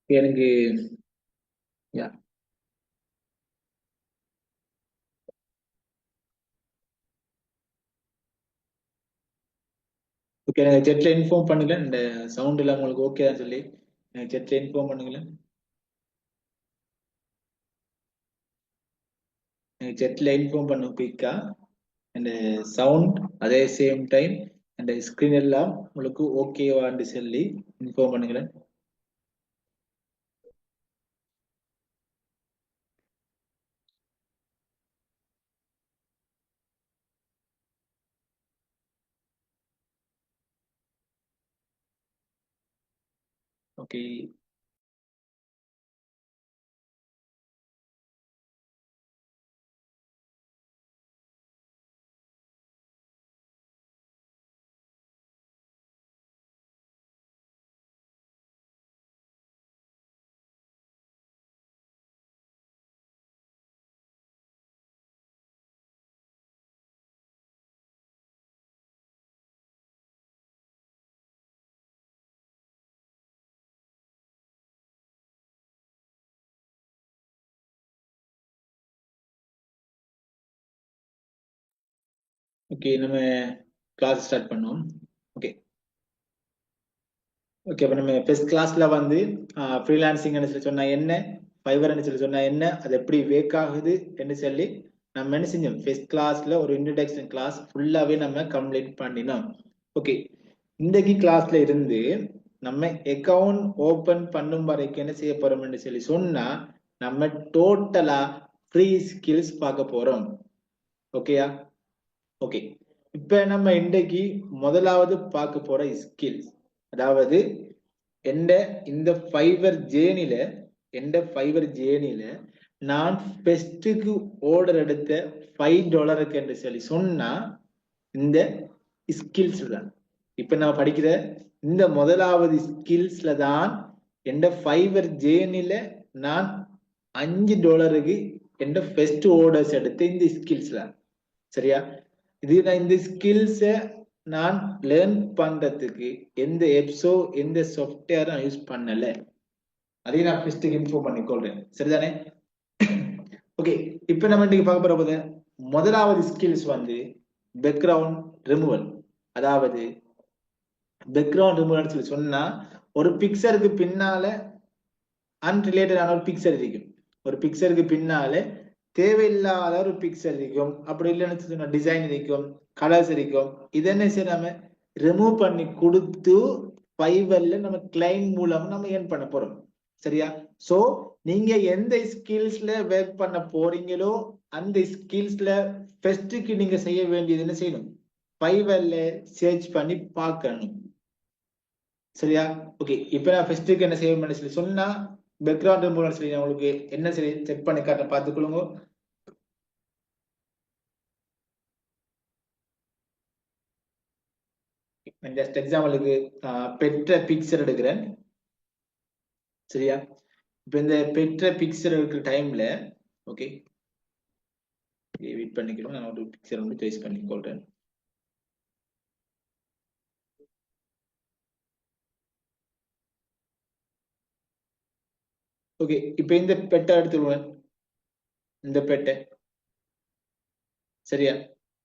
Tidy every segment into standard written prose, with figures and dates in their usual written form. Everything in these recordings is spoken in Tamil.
எனக்கு யா ஓகே, எனக்கு செட்ல இன்ஃபார்ம் பண்ணுங்க. இந்த சவுண்ட் எல்லாம் உங்களுக்கு ஓகே தான் சொல்லி எனக்கு செட்ல இன்ஃபார்ம் பண்ணுங்களேன். எனக்கு செட்ல இன்ஃபார்ம் பண்ணும் குயிக்கா. அந்த சவுண்ட் அதே சேம் டைம் அந்த ஸ்கிரீன் எல்லாம் உங்களுக்கு ஓகேவான்னு சொல்லி இன்ஃபார்ம் பண்ணுங்களேன். ஓகே. ஓகே, நம்ம கிளாஸ் ஸ்டார்ட் பண்ணுவோம். ஓகே. ஓகே, அப்ப நம்ம ஃபர்ஸ்ட் கிளாஸ்ல வந்து ஃப்ரீலான்சிங் சொல்லி சொன்னா என்ன, ஃபைவர் சொல்லி சொன்னா என்ன, அது எப்படி வேக் ஆகுது என்று சொல்லி நம்ம என்ன செஞ்சோம். ஃபர்ஸ்ட் கிளாஸ்ல ஒரு இன்ட்ரோடக்ஷன் கிளாஸ் ஃபுல்லாவே நம்ம கம்ப்ளீட் பண்ணினோம். ஓகே, இன்றைக்கு கிளாஸ்ல இருந்து நம்ம அக்கவுண்ட் ஓபன் பண்ணும் வரைக்கும் என்ன செய்ய போறோம்னு சொல்லி சொன்னா நம்ம டோட்டலா ஃப்ரீ ஸ்கில்ஸ் பார்க்க போறோம். ஓகேயா? ஓகே, இப்ப நம்ம இன்றைக்கு முதலாவது பார்க்க போற ஸ்கில்ஸ், அதாவது எந்த இந்த ஃபைவர் ஜேர்னில நான் பெஸ்ட்டுக்கு ஆர்டர் எடுத்த $5 என்று சொல்லி சொன்னா இந்த ஸ்கில்ஸ் தான். இப்ப நான் படிக்கிற இந்த முதலாவது ஸ்கில்ஸ்ல தான் எந்த ஃபைவர் ஜேர்னில நான் $5 எந்த பெஸ்ட் ஆர்டர்ஸ் எடுத்த இந்த ஸ்கில்ஸ்ல. சரியா? இது நான் இந்த ஸ்கில்ஸை நான் லேர்ன் பண்றதுக்கு எந்த எப்ஸோ எந்த சாஃப்ட்வேர் நான் யூஸ் பண்ணல. அதையும் நான் ஃபர்ஸ்ட் இன்ஃபார்ம் பண்ணிக்கொள்றேன். சரிதானே? ஓகே, இப்ப நம்ம இன்னைக்கு பார்க்க போற முதலாவது ஸ்கில்ஸ் வந்து பேக்ரவுண்ட் ரிமூவல். அதாவது பேக்ரவுண்ட் ரிமூவல் சொல்லி சொன்னா ஒரு பிக்சருக்கு பின்னால அன்ரிலேட்டடான ஒரு பிக்சர் இருக்கும். ஒரு பிக்சருக்கு பின்னால தேவையில்லாத ஒரு பிக்சர் இருக்கும், அப்படி இல்லைன்னு டிசைன் இருக்கும், கலர்ஸ் இருக்கும். இதென்ன சரி நம்ம ரிமூவ் பண்ணி கொடுத்து ஃபைவர்ல நம்ம கிளைண்ட் மூலம் நம்ம ஏர்ன் பண்ண போறோம். சரியா? சோ நீங்க எந்த ஸ்கில்ஸ்ல ஒர்க் பண்ண போறீங்களோ அந்த ஸ்கில்ஸ்ல ஃபர்ஸ்ட்டுக்கு நீங்க செய்ய வேண்டியது என்ன செய்யணும், ஃபைவர்ல சர்ச் பண்ணி பார்க்கணும். சரியா? ஓகே, இப்ப நான் ஃபர்ஸ்ட்டுக்கு என்ன செய்ய சொல்லி சொன்னா பேக்ரவுண்ட் ரிமூவல் சொல்லி உங்களுக்கு என்ன சரி செக் பண்ணி காட்ட பார்த்துக்கொள்ளுங்க. ஜஸ்ட் எக்ஸாம்பிளுக்கு பெற்ற பிக்சர் எடுக்கிறேன். சரியா? இப்ப இந்த பெற்ற பிக்சர் எடுக்கிற டைம்ல ஓகே வெயிட் பண்ணிக்கிறோம். நான் ஒரு பிக்சர் வந்து சாய்ஸ் பண்ணி கொள்றேன். ஓகே, இப்ப இந்த பெட்டை எடுத்துருவேன். இந்த பெட்டை. சரியா?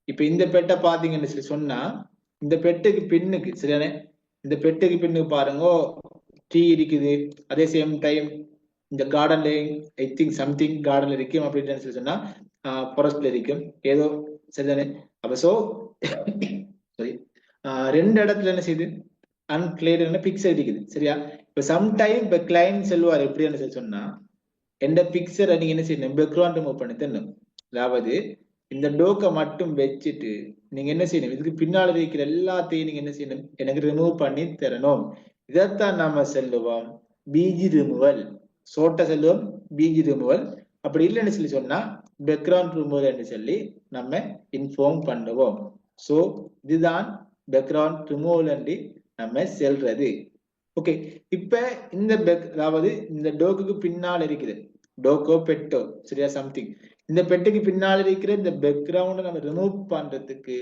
இப்ப இந்த பெட்டை பாத்தீங்கன்னு சொல்லி சொன்னா இந்த பெட்டுக்கு பின்னுக்கு சரியானே, இந்த பெட்டுக்கு பின்னுக்கு பாருங்க ட்ரீ இருக்குது. அதே சேம் டைம் இந்த கார்டன்ல ஐ திங்க் சம்திங் கார்டன்ல இருக்கும் அப்படின்னு சொல்லி சொன்னா ஃபாரஸ்ட்ல இருக்கும் ஏதோ. சரிதானே? அப்ப சோ சாரி, ரெண்டு இடத்துல என்ன செய்யுது அன்கிளியர் பிக்சர் இருக்குது. சரியா? இப்ப சம்டைம் இப்ப கிளைண்ட் செல்வார் எப்படின்னு சொல்லி சொன்னா எந்த பிக்சரை நீங்க என்ன செய்யணும், பேக்ரவுண்ட் ரிமூவ் பண்ணி தரணும். அதாவது இந்த டோக்கை மட்டும் வச்சுட்டு நீங்க என்ன செய்யணும், இதுக்கு பின்னால் இருக்கிற எல்லாத்தையும் நீங்க என்ன செய்யணும், எனக்கு ரிமூவ் பண்ணி தரணும். இதைத்தான் நாம சொல்லுவோம் பிஜி ரிமூவல். சோட்ட செல்லுவோம் பிஜி ரிமூவல். அப்படி இல்லைன்னு சொல்லி சொன்னா பேக்ரவுண்ட் ரிமூவல் என்று சொல்லி நம்ம இன்ஃபார்ம் பண்ணுவோம். சோ இதுதான் பேக்ரவுண்ட் ரிமூவல் என்று நம்ம செல்றது. ஓகே, இப்ப இந்த அதாவது இந்த டோக்குக்கு பின்னால் இருக்குது டோக்கோ பெட்டோ சரியா சம்திங். இந்த பெட்டுக்கு பின்னால் இருக்கிற இந்த பேக்ரவுண்ட் நம்ம ரிமூவ் பண்றதுக்கு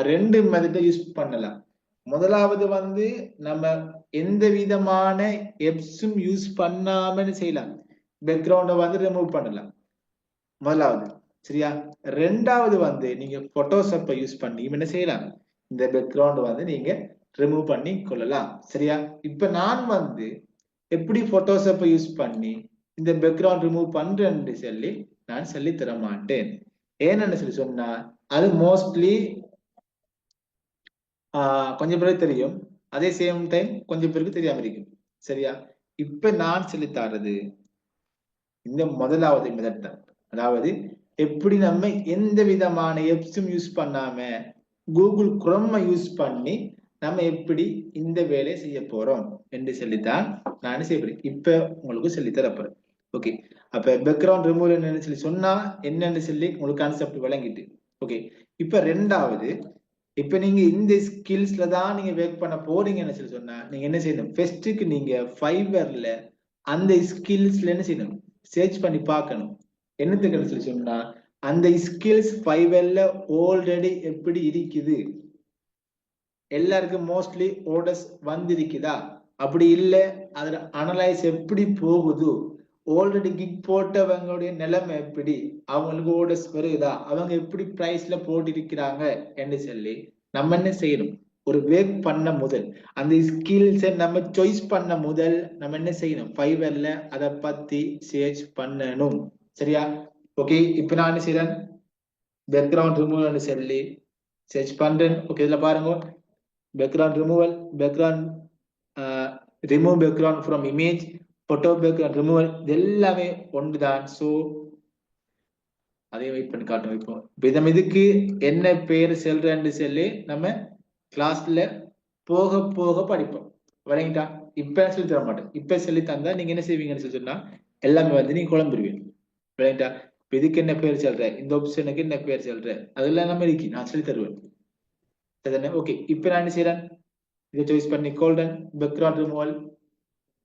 ரெண்டு மெத்தட் யூஸ் பண்ணலாம். முதலாவது வந்து நம்ம எந்த விதமான எப்ஸும் யூஸ் பண்ணாம செய்யலாம். பேக்ரவுண்ட வந்து ரிமூவ் பண்ணலாம் முதலாவது. சரியா? ரெண்டாவது வந்து நீங்க போட்டோஷாப்பை யூஸ் பண்ணி என்ன செய்யலாம், இந்த பேக்ரவுண்ட் வந்து நீங்க ரிமூவ் பண்ணி கொள்ளலாம். சரியா? இப்ப நான் வந்து எப்படி போட்டோஷாப்பை யூஸ் பண்ணி இந்த பேக்ரவுண்ட் ரிமூவ் பண்றேன்னு சொல்லி நான் சொல்லி தர மாட்டேன். ஏன்னு சொல்லி சொன்னா அது மோஸ்ட்லி கொஞ்சம் பேருக்கு தெரியும், அதே சேம் டைம் கொஞ்சம் பேருக்கு தெரியாம இருக்கும். சரியா? இப்ப நான் சொல்லி தரது இந்த முதலாவது மெத்தட் தான். அதாவது எப்படி நம்ம எந்த விதமான எப்ஸும் யூஸ் பண்ணாம கூகுள் குரோம் யூஸ் பண்ணி நம்ம எப்படி இந்த வேலையை செய்ய போறோம் என்று சொல்லித்தான் நான் செய்யப்படுறேன். இப்ப உங்களுக்கு சொல்லி தரப்போறேன். ஓகே, அப்ப பேக்ரவுண்ட் ரிமூவல் என்னன்னு சொல்லி சொன்னா என்னன்னு சொல்லி உங்களுக்கு கான்செப்ட் விளங்கிட்டு. ஓகே, இப்ப ரெண்டாவது, இப்ப நீங்க இந்த ஸ்கில்ஸ்ல தான் நீங்க ஒர்க் பண்ண போறீங்கன்னு சொல்லி சொன்னா நீங்க என்ன செய்யணும், ஃபர்ஸ்ட்டுக்கு நீங்க ஃபைவர்ல அந்த ஸ்கில்ஸ்ல என்ன செய்யணும், சர்ச் பண்ணி பார்க்கணும். என்னத்துக்கு சொல்லி சொன்னா அந்த ஸ்கில்ஸ் ஃபைவர்ல ஆல்ரெடி எப்படி இருக்குது, எல்லாருக்கும் மோஸ்ட்லி ஆர்டர்ஸ் வந்திருக்குதா, அப்படி இல்லை அதுல அனலைஸ் எப்படி போகுது, ஆல்ரெடி கிக் போட்டவங்களுடைய நிலைமை எப்படி, அவங்களுக்கு ஆர்டர்ஸ் வருதா, அவங்க எப்படி பிரைஸ்ல போட்டிருக்கிறாங்க என்று சொல்லி நம்ம என்ன செய்யணும், ஒரு ஒர்க் பண்ண முதல் அந்த ஸ்கில்ஸை நம்ம சாய்ஸ் பண்ண முதல் நம்ம என்ன செய்யணும், ஃபைவர்ல அதை பத்தி சர்ச் பண்ணணும். சரியா? ஓகே, இப்ப நான் என்ன செய்யறேன், பேக்ரவுண்ட் ரிமூவல் சொல்லி சர்ச் பண்றேன். ஓகே, இதுல பாருங்க, background removal, background remove background from image, photo background removal, இது எல்லாமே ஒன்றுதான். சோ அதே வெயிட் பண்ணி காட்டும். இப்போ இதை இதுக்கு என்ன பேர் செல்றேன்னு சொல்லி நம்ம கிளாஸ்ல போக போக படிப்போம். வரைங்கிட்டா? இப்ப சொல்லி தர மாட்டேன். இப்ப சொல்லி தந்தா நீங்க என்ன செய்வீங்கன்னு சொல்லி சொன்னா எல்லாமே வந்து நீங்க குழம்பிடுவீங்க. வரைங்கிட்டா? இப்ப இதுக்கு என்ன பேர் சொல்ற, இந்த ஆப்ஷனுக்கு என்ன பேர் சொல்ற, அதெல்லாம் நம்ம இருக்கு, நான் சொல்லி தருவேன். ஓகே, இப்ப நான் என்ன செய்யறேன், இதை சாய்ஸ் பண்ணி கோல்டன் பேக்ரவுண்ட் ரிமூவல்.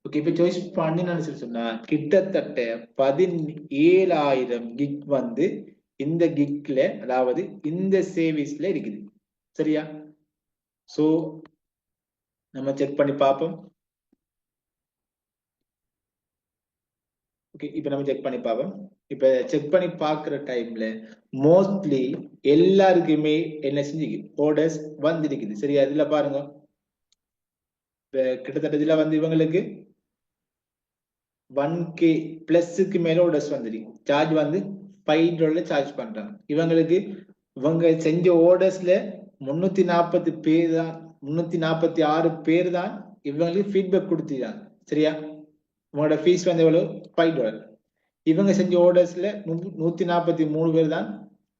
ஓகே, இப்ப சாய்ஸ் பண்ணி நான் சொன்னா கிட்டத்தட்ட 17,000 கிக் வந்து இந்த கிக்ல, அதாவது இந்த சேவிஸ்ல இருக்குது. சரியா? சோ நம்ம செக் பண்ணி பார்ப்போம். ஓகே, இப்ப நம்ம செக் பண்ணி பார்ப்போம். இப்ப செக் பண்ணி பார்க்குற டைம்ல மோஸ்ட்லி எல்லாருக்குமே என்ன செஞ்சு ஆர்டர்ஸ் வந்திருக்குது. சரியா? இதுல பாருங்க, கிட்டத்தட்ட இதுல வந்து இவங்களுக்கு 1K பிளஸ்க்கு மேல ஆர்டர்ஸ் வந்துருக்கு. சார்ஜ் வந்து $5 சார்ஜ் பண்றாங்க. இவங்களுக்கு இவங்க செஞ்ச ஆர்டர்ஸ்ல 340 பேர் தான், 346 பேர் தான் இவங்களுக்கு ஃபீட்பேக் கொடுத்துருக்காங்க. சரியா? உங்களோட ஃபீஸ் வந்து எவ்வளவு, $5. இவங்க செஞ்ச ஆர்டர்ஸ்ல 143 பேர் தான்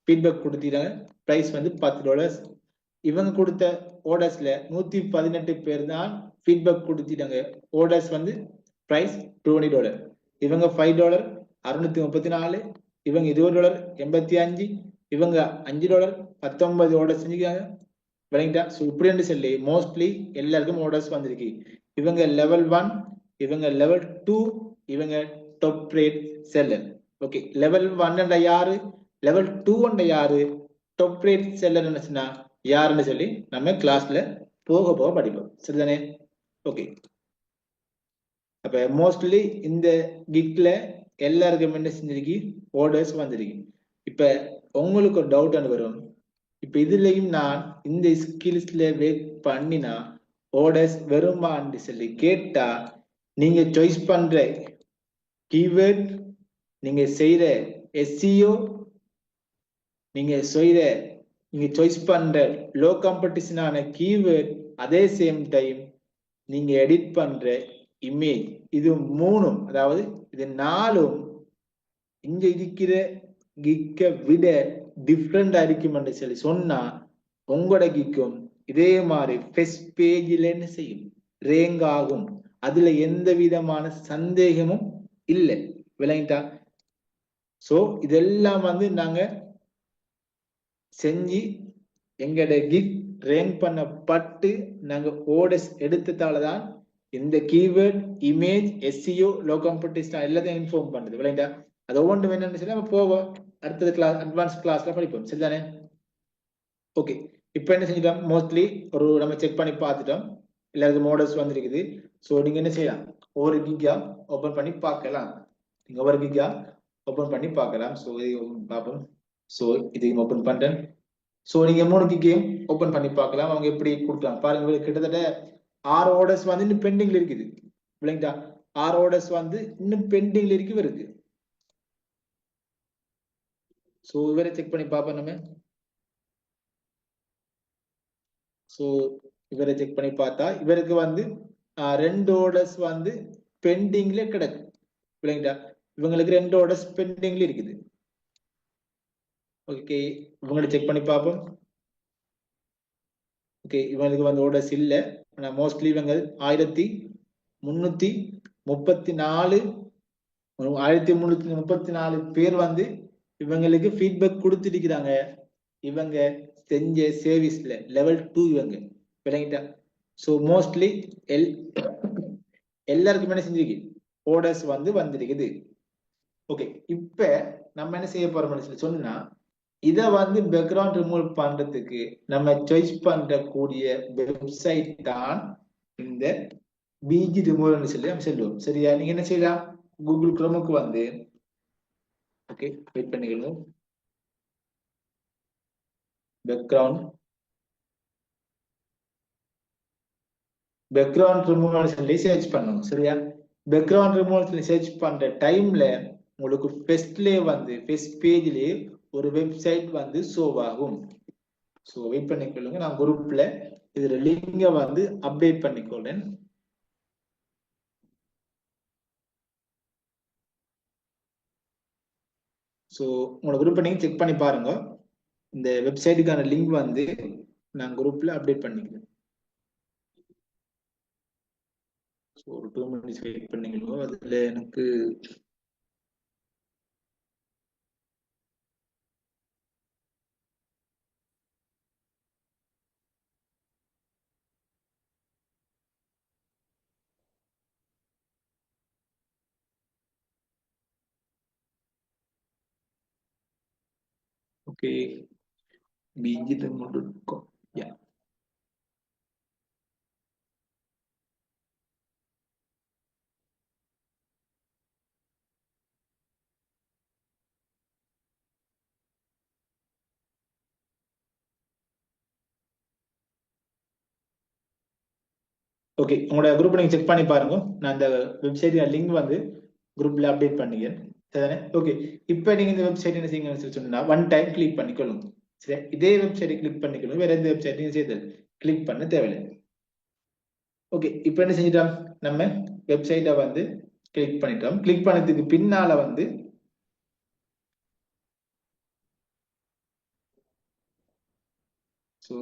ஃபீட்பேக் கொடுத்துருக்காங்க. பிரைஸ் வந்து $10. இவங்க கொடுத்த ஆர்டர்ஸ்ல 118 பேர் தான் ஃபீட்பேக் கொடுத்துட்டாங்க. ஆர்டர்ஸ் வந்து பிரைஸ் $20. இவங்க $5 634, இவங்க $20 85, இவங்க $5 19 ஆர்டர் செஞ்சுக்காங்க. விளங்கிட்டா? ஸோ இப்படி சொல்லி மோஸ்ட்லி எல்லாருக்கும் ஆர்டர்ஸ் வந்திருக்கு. இவங்க லெவல் 1, இவங்க லெவல் 2, இவங்க top rate seller. Okay, level 1 யாரு, லெவல் 2 யாரு, டாப் ரேட் செல்லர் என்னச்சுன்னா யாருன்னு சொல்லி நம்ம கிளாஸ்ல போக போக படிப்போம். சரிதானே? ஓகே, அப்ப மோஸ்ட்லி இந்த கிக்ல எல்லாருக்கும் என்ன செஞ்சிருக்கு, ஆர்டர்ஸ் வந்திருக்கு. இப்ப உங்களுக்கு ஒரு டவுட் வரும், இப்ப இதுலயும் நான் இந்த ஸ்கில்ஸ்ல ஒர்க் பண்ணினா ஆர்டர்ஸ் வருமான்னு சொல்லி கேட்டா, நீங்க சாய்ஸ் பண்ற கீவேர்ட், நீங்க செய்யற SEO, நீங்க சாய்ஸ் பண்ற லோ காம்படிஷனான கீவேர்ட், அதே சேம் டைம் நீங்க எடிட் பண்ற இமேஜ், இது மூணும், அதாவது இது நாலும் இங்க இருக்கிற கிக்க விட டிஃப்ரெண்டா இருக்கும்னு சொல்லி சொன்னா உங்களோட கிக்கும் இதே மாதிரி ஃபர்ஸ்ட் பேஜ்ல என்ன செய்யும், ரேங்க் ஆகும். அதுல எந்த விதமான சந்தேகமும் இல்லை. விளங்கிட்டா? சோ இதெல்லாம் வந்து நாங்க செஞ்சு எங்கட கிக் ரேங்க் பண்ணப்பட்டு நாங்க ஆர்டர்ஸ் எடுத்ததாலதான் இந்த keyword, image, SEO, low competition எல்லாத்தையும் இன்ஃபார்ம் பண்ணுது. விளங்கிட்டா? அது ஒவ்வொன்றும் என்னன்னு சொல்லி நம்ம போவோம் அடுத்தது கிளாஸ், அட்வான்ஸ் கிளாஸ்ல படிப்போம். சரிதானே? ஓகே, இப்போ என்ன செஞ்சிட்டோம் மோஸ்ட்லி ஒரு நம்ம செக் பண்ணி பார்த்துட்டோம் எல்லாருக்கும் மாடல்ஸ் வந்திருக்குது. ஸோ நீங்க என்ன செய்யலாம் ஒவ்வொரு கிக்கா ஓபன் பண்ணி பார்க்கலாம். நீங்க ஒவ்வொரு கிக்கா ஓபன் பண்ணி பார்க்கலாம். ஸோ இது பார்ப்போம். ஸோ இதையும் ஓபன் பண்றேன். ஸோ நீங்க 3 கிக்கையும் ஓபன் பண்ணி பார்க்கலாம். அவங்க எப்படி கொடுக்கலாம் பாருங்க. கிட்டத்தட்ட 6 ஆர்டர்ஸ் வந்து இன்னும் பெண்டிங்ல இருக்குது இல்லைங்களா? 6 ஆர்டர்ஸ் வந்து இன்னும் பெண்டிங்ல இருக்கு. ஸோ இவரை செக் பண்ணி பார்ப்போம் நம்ம. ஸோ இவரை செக் பண்ணி பார்த்தா இவருக்கு வந்து 2 ஆர்டர்ஸ் வந்து பெண்டிங்ல கிடக்கு இல்லைங்களா? இவங்களுக்கு 2 ஆர்டர்ஸ் பெண்டிங்ல இருக்குது. ஓகே இவங்களை செக் பண்ணி பார்ப்போம். ஓகே இவங்களுக்கு வந்து ஆர்டர்ஸ் இல்லை. ஆனா மோஸ்ட்லி இவங்க 1334 1334 பேர் வந்து இவங்களுக்கு ஃபீட்பேக் கொடுத்துருக்கிறாங்க. இவங்க செஞ்ச சர்வீஸ்ல லெவல் 2 இவங்க விளங்கிட்டா. ஸோ மோஸ்ட்லி எல்லாருக்குமே என்ன செஞ்சிருக்கு ஆர்டர்ஸ் வந்து வந்திருக்குது. ஓகே இப்ப நம்ம என்ன செய்ய போறோம்னு சொன்னா இதை வந்து பேக்ரவுண்ட் ரிமூவ் பண்றதுக்கு நம்ம சாய்ஸ் பண்றக்கூடிய வெப்சைட் தான் இந்த பிஜி ரிமூவல் சொல்லி நம்ம சொல்லுவோம். சரியா? நீங்க என்ன செய்யலாம் கூகுள் குரோமுக்கு வந்து ஓகே வெயிட் பண்ணிக்கணும். பேக்ரவுண்ட் ரிமூவல் சொல்லி சர்ச் பண்ணணும். சரியா? பேக்ரவுண்ட் ரிமூவல் சொல்லி சர்ச் பண்ற டைம்ல உங்களுக்கு ஃபர்ஸ்ட்லயே வந்து ஃபர்ஸ்ட் பேஜ்லயே ஒரு வெப்சைட் வந்து ஷோ ஆகும். ஸோ வெயிட் பண்ணிக்கொள்ளுங்க. நான் குரூப்ல இதுல லிங்க வந்து அப்டேட் பண்ணிக்கொள்றேன். ஸோ உங்களோட குரூப்பை நீங்க செக் பண்ணி பாருங்க. இந்த வெப்சைட்டுக்கான லிங்க் வந்து நான் குரூப்ல அப்டேட் பண்ணிக்கிறேன். ஸோ ஒரு 2 மினிட்ஸ் வெயிட் பண்ணிக்கணும். அதுல எனக்கு ஓகே bgdemo.com. யா ஓகே உங்களோட குரூப் நீங்க செக் பண்ணி பாருங்க. நான் இந்த வெப்சைட் லிங்க் வந்து குரூப்ல அப்டேட் பண்ணிக்கிறேன். சரிதானே? ஓகே இப்போ நீங்க இந்த வெப்சைட் என்ன செய்யுங்கன்னு சொன்னா ஒன் டைம் கிளிக் பண்ணிக்கொள்ளுங்க. சரி இதே வெப்சைட்டை கிளிக் பண்ணிக்கணும். வேற எந்த வெப்சைட் நீங்க செய்து கிளிக் பண்ண தேவையில்லை. ஓகே இப்போ என்ன செஞ்சிட்டோம் நம்ம வெப்சைட்டை வந்து கிளிக் பண்ணிட்டோம். கிளிக் பண்ணதுக்கு பின்னால வந்து ஸோ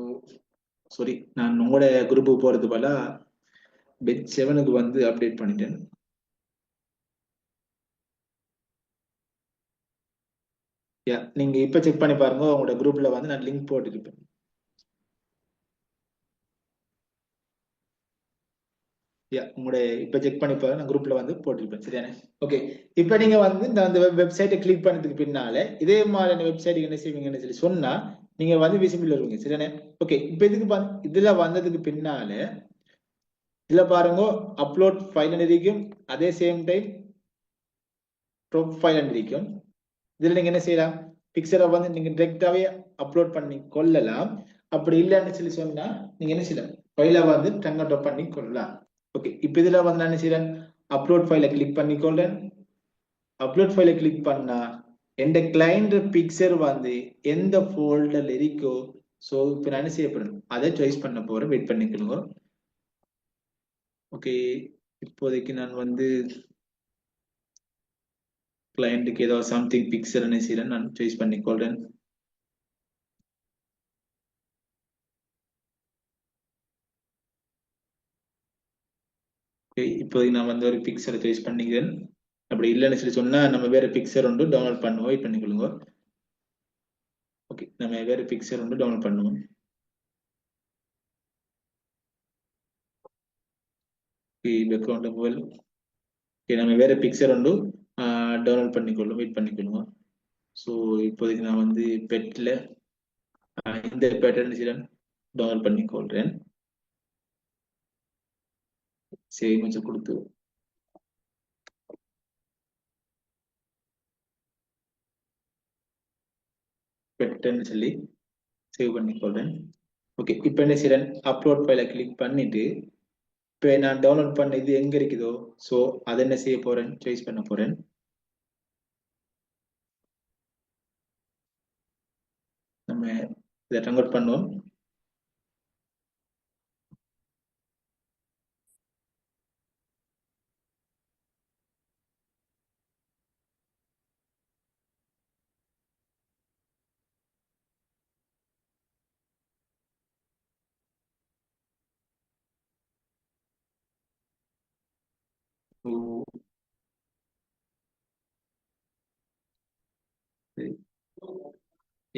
சாரி நான் உங்களோட குரூப்புக்கு போறது போல பெட் 7க்கு வந்து அப்டேட் பண்ணிட்டேன். யா நீங்க இப்ப செக் பண்ணி பாருங்க. உங்களோட குரூப்ல வந்து நான் லிங்க் போட்டுருப்பேன். யா உங்களுடைய இப்ப செக் பண்ணி பாருங்க. நான் குரூப்ல வந்து போட்டிருப்பேன். சரியானே? ஓகே இப்ப நீங்க வந்து இந்த வெப்சைட்டை கிளிக் பண்ணதுக்கு பின்னால இதே மாதிரியான வெப்சைட் என்ன செய்வீங்கன்னு சொல்லி சொன்னா நீங்க வந்து விசிபிள் வருவீங்க. சரியானே? ஓகே இப்ப இதுக்கு இதுல வந்ததுக்கு பின்னால இதுல பாருங்க அப்லோட் ஃபைல் இருக்கும். அதே சேம் டைம் ப்ரொஃபைல் இருக்கும். இதுல நீங்க என்ன செய்யலாம் பிக்சரை வந்து நீங்க டைரக்டாவே அப்லோட் பண்ணி கொள்ளலாம். அப்படி இல்லைன்னு சொல்லி சொன்னா நீங்க என்ன செய்யலாம் ஃபைலை வந்து டங்கட் பண்ணி கொள்ளலாம். ஓகே இப்போ இதுல வந்து நான் என்ன செய்யறேன் அப்லோட் ஃபைலை கிளிக் பண்ணி கொள்றேன். அப்லோட் ஃபைலை கிளிக் பண்ணா எந்த கிளைண்ட் பிக்சர் வந்து எந்த ஃபோல்டர்ல இருக்கோ ஸோ இப்போ நான் என்ன செய்யப்படணும் அதை சாய்ஸ் பண்ண போறேன். வெயிட் பண்ணிக்கணுங்க. ஓகே இப்போதைக்கு நான் வந்து கிளைண்ட்டுக்கு ஏதோ சம்திங் பிக்சர் என்ன செய்யறேன் நான் சாய்ஸ் பண்ணி கொள்றேன். இப்போதைக்கு நான் வந்து ஒரு பிக்சரை சாய்ஸ் பண்ணிக்கிறேன். அப்படி இல்லைன்னு சொல்லி சொன்னா நம்ம வேற பிக்சர் ஒன்று டவுன்லோட் பண்ணுவோம். வெயிட் பண்ணிக்கொள்ளுங்க. ஓகே நம்ம வேற பிக்சர் ஒன்று டவுன்லோட் பண்ணுவோம். பேக்ரவுண்ட் மொபைல் நம்ம வேற பிக்சர் ஒன்று டவுன்லோட் பண்ணிக்கொள்ளும். வெயிட் பண்ணிக்கொள்ளுங்க. ஸோ இப்போதைக்கு நான் வந்து பெட்ல இந்த பேட்டர்ன் செய்யறேன். டவுன்லோட் பண்ணி கொள்றேன். சேவ் இமேஜ் கொடுத்து பெட்டன்னு சொல்லி சேவ் பண்ணி கொள்றேன். ஓகே, இப்போ என்ன செய்யறேன், அப்லோட் ஃபைலை கிளிக் பண்ணிட்டு இப்போ நான் டவுன்லோட் பண்ண இது எங்க இருக்குதோ ஸோ அதை என்ன செய்ய போறேன், சாய்ஸ் பண்ண போறேன். நம்ம இதை டவுன்லோட் பண்ணுவோம்.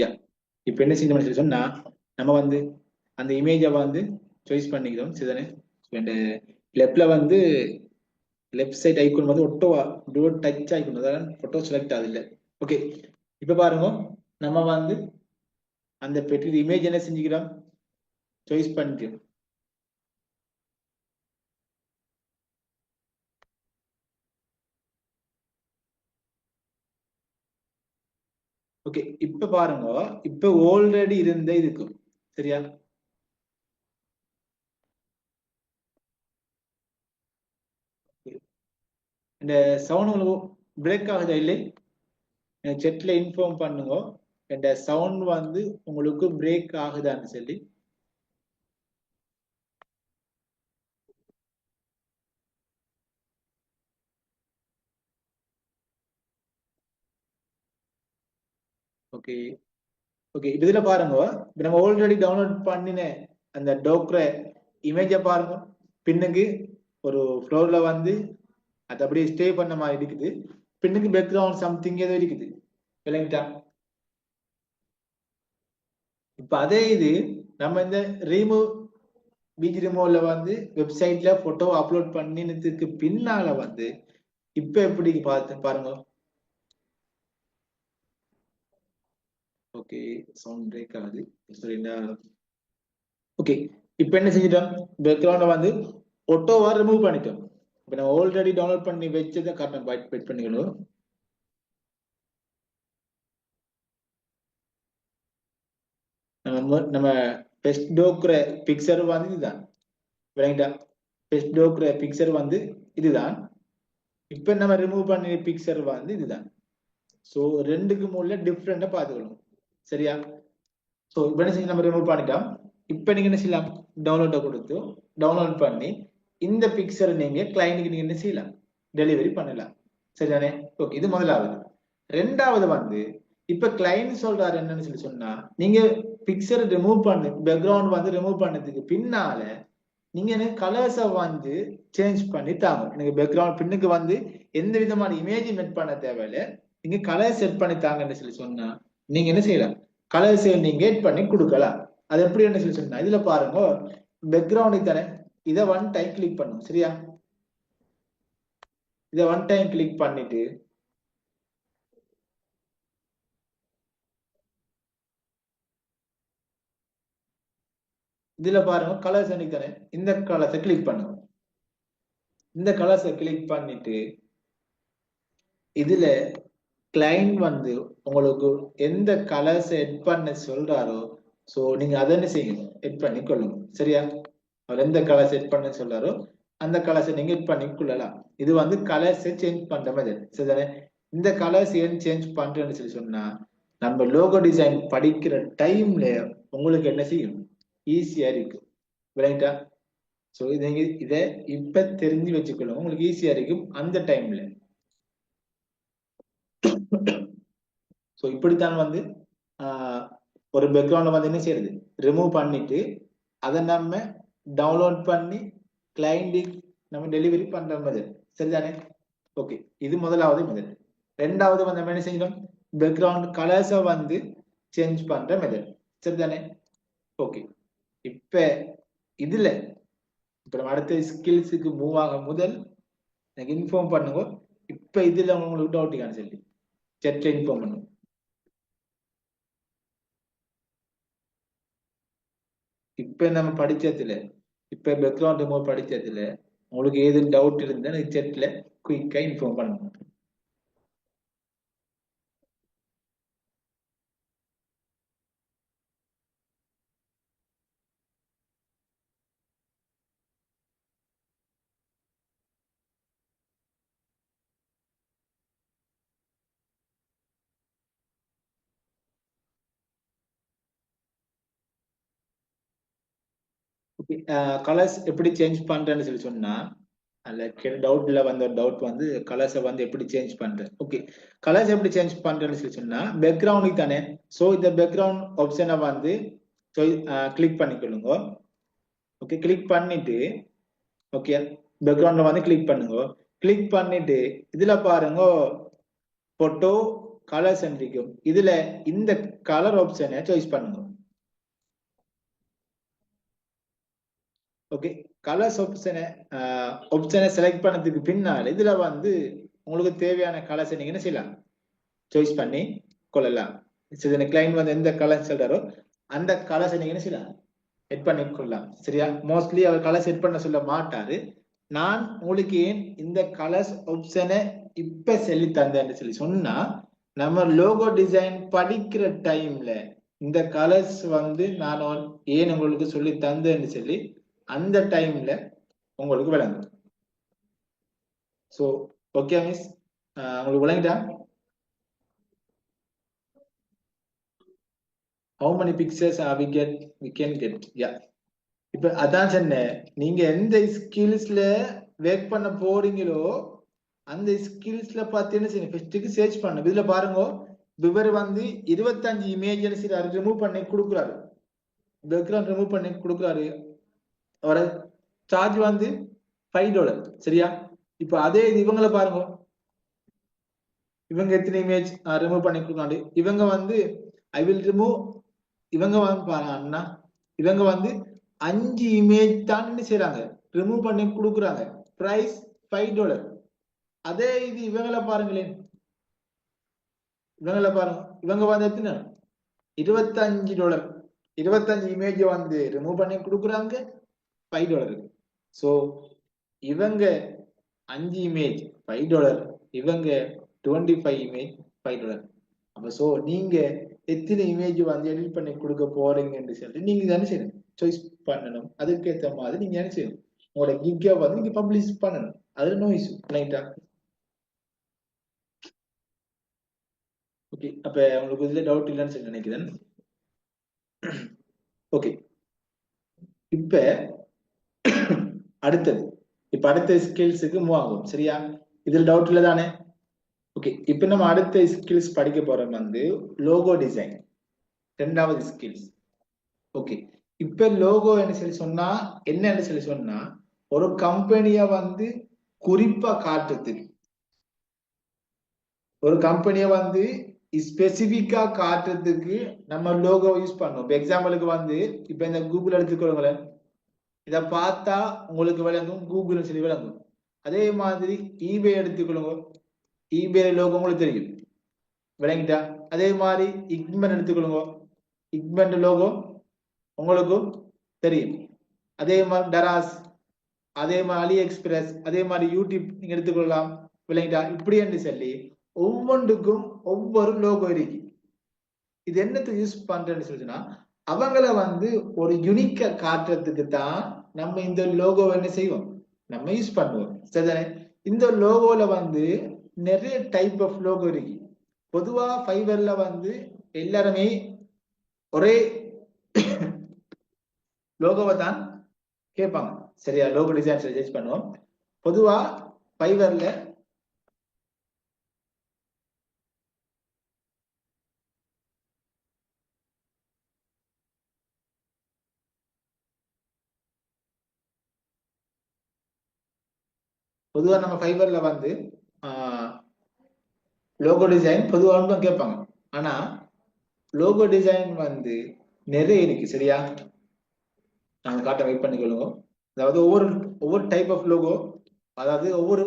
யா, இப்போ என்ன செய்யணும் சொன்னா நம்ம வந்து அந்த இமேஜை வந்து சாய்ஸ் பண்ணிக்கிறோம். சரிதானே, இந்த லெஃப்ட்ல வந்து லெஃப்ட் சைட் ஐக்கன் வந்து ஒட்டோவா டூட் டச் ஐக்கன், அதாவது போட்டோ செலக்ட் ஆகுது இல்லை. ஓகே, இப்போ பாருங்க நம்ம வந்து அந்த பெற்ற இமேஜ் என்ன செஞ்சுக்கிறோம், சாய்ஸ் பண்ணிக்கிறோம். ஓகே, இப்ப பாருங்க, இப்ப ஆல்ரெடி இருந்த இதுக்கு சரியா, இந்த சவுண்ட் உங்களுக்கு பிரேக் ஆகுதா இல்லை, செட்ல இன்ஃபார்ம் பண்ணுங்க இந்த சவுண்ட் வந்து உங்களுக்கு பிரேக் ஆகுதான்னு சொல்லி. ஓகே ஓகே, இதுல பாருங்க, இப்ப நம்ம ஆல்ரெடி டவுன்லோட் பண்ணின அந்த டோக்ர இமேஜ பாருங்க, பின்னுக்கு ஒரு ஃப்ளோர்ல வந்து அது அப்படியே ஸ்டே பண்ண மாதிரி இருக்குது, பின்னுக்கு பேக்ரவுண்ட் சம்திங் ஏதோ இருக்குது விளங்கிட்டா. இப்ப அதே இது நம்ம இந்த ரீமூவ் பிஜி ரிமூவ்ல வந்து வெப்சைட்ல போட்டோ அப்லோட் பண்ணினதுக்கு பின்னால வந்து இப்ப எப்படி பார்த்து பாருங்க. ஓகே, சவுண்ட் பிரேக் ஆகுது. ஓகே, இப்ப என்ன செஞ்சிட்டோம், பேக்ரவுண்ட வந்து போட்டோவா ரிமூவ் பண்ணிட்டோம். இப்ப நம்ம ஆல்ரெடி டவுன்லோட் பண்ணி வச்சதை காட்டன் வெயிட் பண்ணிக்கணும். நம்ம பெஸ்ட் டோக்குற பிக்சர் வந்து இதுதான் விளங்கிட்டா, பெஸ்ட் டோக்குற பிக்சர் வந்து இதுதான். இப்ப நம்ம ரிமூவ் பண்ணி பிக்சர் வந்து இதுதான். சோ ரெண்டுக்கு உள்ள டிஃப்ரெண்டா பாத்துக்கணும் சரியா. சோ இப்ப என்ன செஞ்சு நம்ம ரிமூவ் பண்ணிட்டோம். இப்ப நீங்க என்ன செய்யலாம், டவுன்லோட கொடுத்து டவுன்லோட் பண்ணி இந்த பிக்சரை நீங்க கிளைண்ட்டுக்கு நீங்க என்ன செய்யலாம், டெலிவரி பண்ணலாம் சரிதானே. ஓகே, இது முதலாவது. ரெண்டாவது வந்து இப்ப கிளைண்ட் சொல்றாரு என்னன்னு சொல்லி சொன்னா, நீங்க பிக்சர் ரிமூவ் பண்ணு, பேக்ரவுண்ட் வந்து ரிமூவ் பண்ணதுக்கு பின்னால நீங்க எனக்கு கலர்ஸை வந்து சேஞ்ச் பண்ணி தாங்க. எனக்கு பேக்ரவுண்ட் பின்னுக்கு வந்து எந்த விதமான இமேஜ் மெட் பண்ண தேவையில்லை, நீங்க கலர் செட் பண்ணி தாங்கன்னு சொல்லி சொன்னா நீங்க என்ன செய்யலாம், கலர்ஸை நீங்க எட் பண்ணி கொடுக்கலாம். அது எப்படி என்ன சொல்லி சொன்னா, இதுல பாருங்க பேக்ரவுண்ட் தானே, இதை ஒன் டைம் கிளிக் பண்ணும் சரியா. இதை ஒன் டைம் கிளிக் பண்ணிட்டு இதுல பாருங்க கலர்ஸ் அன்னைக்கு தானே, இந்த கலர்ஸை கிளிக் பண்ணுங்க. இந்த கலர்ஸை கிளிக் பண்ணிட்டு இதுல கிளைண்ட் வந்து உங்களுக்கு எந்த கலர்ஸ் எட் பண்ண சொல்றாரோ சோ நீங்க அதை என்ன செய்யணும், எட் பண்ணி கொள்ளுங்க சரியா. அவர் எந்த கலர்ஸ் எட் பண்ண சொல்றாரோ அந்த கலர்ஸை நீங்க எட் பண்ணி கொள்ளலாம். இது வந்து கலர்ஸை சேஞ்ச் பண்ற மாதிரி சரிதானே. இந்த கலர்ஸ் ஏன் சேஞ்ச் பண்றேன்னு சொல்லி சொன்னா, நம்ம லோகோ டிசைன் படிக்கிற டைம்ல உங்களுக்கு என்ன செய்யும், ஈஸியா இருக்கு விளையாட்டா. சோ இதை இப்ப தெரிஞ்சு வச்சுக்கொள்ளுங்க, உங்களுக்கு ஈஸியா இருக்கும் அந்த டைம்ல. ஸோ இப்படித்தான் வந்து ஒரு பேக்ரவுண்ட வந்து என்ன செய்யறது, ரிமூவ் பண்ணிட்டு அதை நம்ம டவுன்லோட் பண்ணி கிளைண்டுக்கு நம்ம டெலிவரி பண்ற மெத்தட் சரிதானே. ஓகே, இது முதலாவது மெத்தட். ரெண்டாவது வந்து நம்ம என்ன செய்யணும், பேக்ரவுண்ட் கலர்ஸை வந்து சேஞ்ச் பண்ற மெத்தட் சரிதானே. ஓகே, இப்ப இதுல இப்ப நம்ம அடுத்த ஸ்கில்ஸுக்கு மூவ் ஆக முதல் எனக்கு இன்ஃபார்ம் பண்ணுங்க. இப்ப இதுல உங்களுக்கு டவுட் இருக்கான்னு சொல்லி செட்ல இன்ஃபார்ம் பண்ணுங்க. இப்ப நம்ம படிச்சதுல இப்ப பேக்ரவுண்ட் ரிமூவ் படிச்சதுல உங்களுக்கு ஏது டவுட் இருந்தா செட்ல குயிக்கா இன்ஃபார்ம் பண்ணுங்க. கலர்ஸ் எப்படி சேஞ்ச் பண்றேன்னு சொல்லி சொன்னா அதுல டவுட்ல வந்த டவுட் வந்து கலர்ஸை வந்து எப்படி சேஞ்ச் பண்றது. ஓகே, கலர்ஸ் எப்படி சேஞ்ச் பண்றேன்னு சொல்லி சொன்னா பேக்ரவுண்டுக்கு தானே. ஸோ இந்த பேக்ரவுண்ட் ஆப்ஷனை வந்து கிளிக் பண்ணிக்கொள்ளுங்க. ஓகே, கிளிக் பண்ணிட்டு ஓகே பேக்ரவுண்ட்ல வந்து கிளிக் பண்ணுங்க. கிளிக் பண்ணிட்டு இதுல பாருங்க போட்டோ கலர்ஸ் இருக்கும். இதுல இந்த கலர் ஆப்ஷனை சாய்ஸ் பண்ணுங்க. ஓகே, கலர்ஸ் ஆப்ஷனை செலக்ட் பண்ணதுக்கு பின்னால் இதுல வந்து உங்களுக்கு தேவையான கலர்ஸை நீங்க என்ன செய்யலாம், சாய்ஸ் பண்ணி கொள்ளலாம். கிளைண்ட் வந்து எந்த கலர் சொல்றாரோ அந்த கலர்ஸை நீங்க என்ன செய்யலாம், செட் பண்ணி கொள்ளலாம். சரியா, மோஸ்ட்லி அவர் கலர் செட் பண்ண சொல்ல மாட்டாரு. நான் உங்களுக்கு ஏன் இந்த கலர்ஸ் ஆப்ஷனை இப்ப சொல்லி தந்தேன்னு சொல்லி சொன்னா நம்ம லோகோ டிசைன் படிக்கிற டைம்ல இந்த கலர்ஸ் வந்து நான் ஏன் உங்களுக்கு சொல்லி தந்தேன்னு சொல்லி அந்த டைம்ல உங்களுக்கு விளங்கும். ஸோ ஓகே மிஸ், உங்களுக்கு விளங்கிட்டா? how many pictures we can get? Yeah, இப்ப அதான் சொன்னேன், நீங்க எந்த ஸ்கில்ஸ்ல ஒர்க் பண்ண போறீங்களோ அந்த ஸ்கில்ஸ்ல பாத்தீங்கன்னா சரி ஃபர்ஸ்ட்டுக்கு சர்ச் பண்ணு. இதுல பாருங்க இவர் வந்து 25 இமேஜ் ரிமூவ் பண்ணி கொடுக்குறாரு, பேக்ரவுண்ட் ரிமூவ் பண்ணி கொடுக்குறாரு. அவர சார்ஜ் வந்து $5. சரியா, இப்ப அதே இது இவங்களை பாருங்க, இவங்க எத்தனை இமேஜ் ரிமூவ் பண்ணி கொடுக்காண்டு. இவங்க வந்து ஐ வில் ரிமூவ், இவங்க வந்து அண்ணா இவங்க வந்து 5 இமேஜ் தான் செய்யறாங்க, ரிமூவ் பண்ணி கொடுக்குறாங்க. பிரைஸ் $5. அதே இது இவங்களை பாருங்களேன், இவங்களை பாருங்க, இவங்க வந்து எத்தனை $25, 25 இமேஜ் வந்து ரிமூவ் பண்ணி கொடுக்குறாங்க $5. சோ இவங்க 5 இமேஜ் $5, இவங்க 25 இமேஜ் $5. அப்ப சோ நீங்க எத்தனை இமேஜ் வந்து எடிட் பண்ணி கொடுக்க போறீங்கன்னு சொல்லிட்டு நீங்க தானே செய்யணும், சாய்ஸ் பண்ணணும். அதுக்கேற்ற மாதிரி நீங்க என்ன செய்யணும், உங்களோட கிக்கை வந்து நீங்க பப்ளிஷ் பண்ணணும். அதுல நோ இஷ்யூ. ரைட்டா? ஓகே, அப்ப உங்களுக்கு இதுல டவுட் இல்லைன்னு சொல்லி நினைக்கிறேன். ஓகே, இப்ப அடுத்தது அடுத்த ஸ்கில்ஸுக்கு மூவ் ஆகும். சரியா, இதுல டவுட் இல்லை தானே? ஓகே, இப்ப நம்ம அடுத்த ஸ்கில்ஸ் படிக்க போறோம் வந்து லோகோ டிசைன், ரெண்டாவது ஸ்கில்ஸ். ஓகே, இப்ப லோகோ என்ன சொல்லி சொன்னா என்னன்னு சொல்லி சொன்னா ஒரு கம்பெனிய வந்து குறிப்பா காட்டுறதுக்கு, ஒரு கம்பெனிய வந்து ஸ்பெசிபிக்கா காட்டுறதுக்கு நம்ம லோகோ யூஸ் பண்ணோம். இப்ப எக்ஸாம்பிளுக்கு வந்து இப்ப இந்த கூகுள் எடுத்துக்கோங்களேன், இத பார்த்தா உங்களுக்கு விளங்கும் கூகுள் சொல்லி விளங்கும். அதே மாதிரி ஈபே எடுத்துக்கொள்ளுங்க, ஈபே லோகோ உங்களுக்கு தெரியும், விளங்கிட்டா? அதே மாதிரி இக்மெண்ட் எடுத்துக்கொள்ளுங்க, இக்மெண்ட் லோகோ உங்களுக்கும் தெரியும். அதே மாதிரி டராஸ், அதே மாதிரி அலி எக்ஸ்பிரஸ், அதே மாதிரி யூடியூப் நீங்க எடுத்துக்கொள்ளலாம், விளங்கிட்டா? இப்படி என்று சொல்லி ஒவ்வொன்றுக்கும் ஒவ்வொரு லோகோ இருக்கு. இது என்னத்துக்கு யூஸ் பண்றேன்னு சொல்லிச்சுன்னா அவங்கள வந்து ஒரு யூனிக்க காட்டுறதுக்கு தான் நம்ம இந்த லோகோ என்ன செய்வோம், நம்ம யூஸ் பண்ணுவோம். சரிதானே? இந்த லோகோல வந்து நிறைய டைப் ஆஃப் லோகோ இருக்கு. பொதுவா ஃபைபர்ல வந்து எல்லாருமே ஒரே லோகோவை தான் கேட்பாங்க. சரியா, லோகோ டிசைன் சஜஸ்ட் பண்ணுவோம். பொதுவா ஃபைபர்ல பொதுவா நம்ம ஃபைபர்ல வந்து லோகோ டிசைன் பொதுவாக கேட்பாங்க. ஆனா லோகோ டிசைன் வந்து நிறைய இருக்கு. சரியா, நாங்க காட்ட வெயிட் பண்ணிக்கொள்ளுங்க. அதாவது ஒவ்வொரு ஒவ்வொரு டைப் ஆஃப் லோகோ, அதாவது ஒவ்வொரு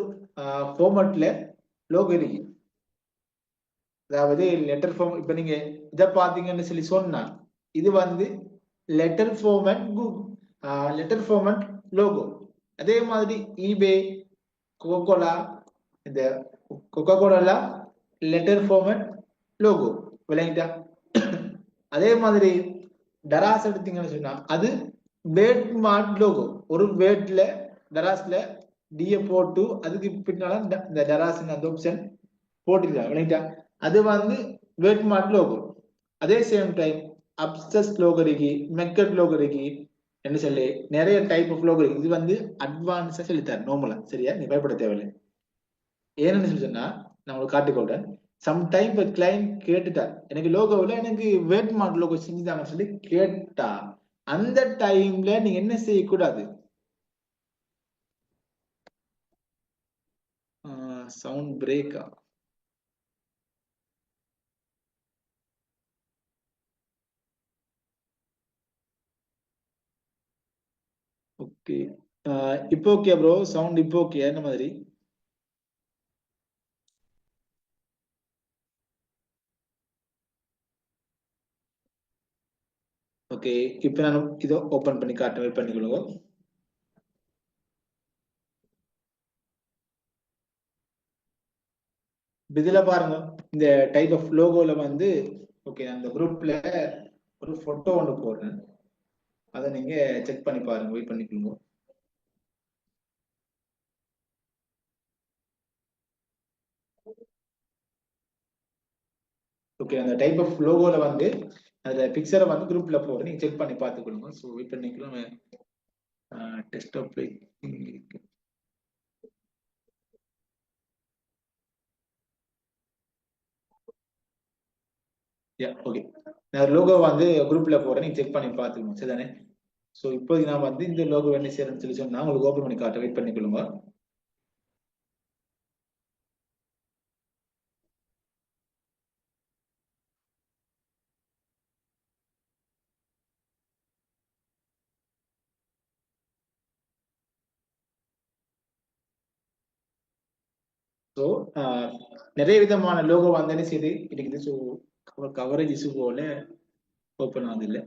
ஃபார்மட்ல லோகோ இருக்கு. அதாவது லெட்டர் ஃபார்ம். இப்ப நீங்க இதை பாத்தீங்கன்னு சொல்லி சொன்னா இது வந்து letter format letter format logo. அதே மாதிரி ஈபே, கோகோலா, இந்த கோகோலா லெட்டர் ஃபார்மட் லோகோ விளங்கிட்டா. அதே மாதிரி டராஸ் எடுத்தீங்கன்னு சொன்னா அது வேட் மார்ட் லோகோ. ஒரு வேட்ல டராஸ்ல டிஏ போட்டு அதுக்கு பின்னால இந்த டராஸ் அந்த ஆப்ஷன் போட்டுருக்காங்க விளங்கிட்டா. அது வந்து வேட் மார்ட் லோகோ. அதே சேம் டைம் அப்சஸ் லோகோ இருக்கு, மெக்கட் லோகோ இருக்கு, என்ன சொல்லி நிறைய டைப் ஆஃப் லோகோ இருக்கு. இது வந்து அட்வான்ஸா சொல்லித்தாரு நார்மலா, சரியா? நீ பயப்பட தேவையில்லை. ஏன்னு சொல்லி சொன்னா நான் உங்களுக்கு காட்டிக்கொள்றேன். சம்டைம் இப்போ கிளைண்ட் கேட்டுட்டார், எனக்கு லோகோவில் எனக்கு வேட் மார்ட் லோகோ செஞ்சுதாங்கன்னு சொல்லி கேட்டா அந்த டைம்ல நீங்க என்ன செய்யக்கூடாது? சவுண்ட் பிரேக்கா? ஓகே, இப்போ ஓகே ப்ரோ, சவுண்ட் இப்போ ஓகே என்ன மாதிரி? ஓகே, இப்போ நான் இதோ ஓபன் பண்ணி காட்டுறேன், வெயிட் பண்ணிக்கொள்ளுங்க. இதுல பாருங்க, இந்த டைப் ஆஃப் லோகோல வந்து ஓகே, அந்த குரூப்ல ஒரு போட்டோ ஒன்று போடுறேன், அதை நீங்க செக் பண்ணி பாருங்க, வெயிட் பண்ணிக்கொள்ளுங்க. ஓகே, அந்த டைப் ஆஃப் லோகோல வந்து அந்த பிக்சரை வந்து குரூப்ல போட்டு நீங்க செக் பண்ணி பார்த்துக்கொள்ளுங்க. ஸோ வெயிட் பண்ணிக்கலாம். டெஸ்க்டாப் இருக்கு. ஓகே, நான் லோகோ வந்து குரூப்ல போறேன், நீங்க செக் பண்ணி பார்த்துக்கணும், சரிதானே? ஸோ இப்போது நான் வந்து இந்த லோகோ என்ன செய்யறேன்னு சொல்லி சொன்னா உங்களுக்கு ஓப்பன் பண்ணி காட்ட, வெயிட் பண்ணிக்கொள்ளுங்க. ஸோ நிறைய விதமான லோகோ வந்து என்ன செய்யுது இருக்குது. ஸோ கவரேஜ் இஷ்யூ போல ஓப்பன் ஆகுது இல்லை.